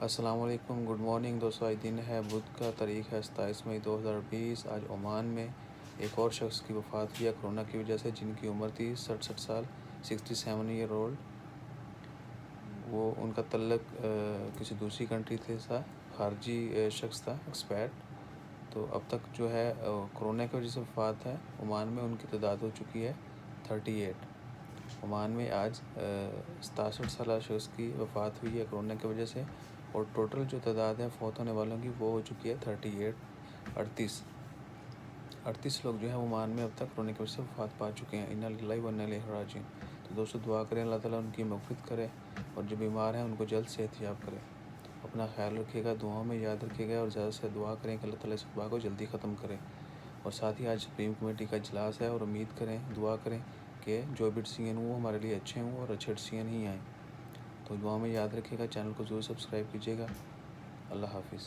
अस्सलाम वालेकुम, good morning दोस्तों। आज दिन है बुध का, तारीख़ है 27 मई 2020। आज ओमान में एक और शख्स की वफ़ात हुई है कोरोना की वजह से, जिनकी उम्र थी 67 साल, 67 ईयर ओल्ड। वो उनका तल्लक किसी दूसरी कंट्री से था, खारजी शख्स था, एक्सपैट। तो अब तक जो है कोरोना की वजह से वफ़ात है ओमान में, उनकी तादाद हो चुकी है 38। ओमान में आज 67 साल शख्स की वफ़ात हुई है कोरोना की वजह से, और टोटल जो तादाद है फ़ौत होने वालों की वो हो चुकी है 38। 38 लोग जो है ओमान में अब तक कोरोना की वजह से वफ़ात पा चुके हैं। इन्ना लिल्लाहि व इन्ना इलैहि राजिऊन। तो दोस्तों दुआ करें अल्लाह ताला उनकी मग़फ़िरत करे और जो बीमार हैं उनको जल्द सेहतयाब करे। अपना ख्याल रखिएगा, दुआओं में याद रखिएगा और ज़्यादा से दुआ करें कि अल्लाह ताला इस वबा को जल्दी ख़त्म करे। और साथ ही आज सुप्रीम कमेटी का इजलास है और उम्मीद करें, दुआ करें कि जो भी डिसीजन हो हमारे लिए अच्छे हों और अच्छे डिसीजन ही आएँ। तो दुआ में याद रखिएगा, चैनल को ज़रूर सब्सक्राइब कीजिएगा। अल्लाह हाफ़िज़।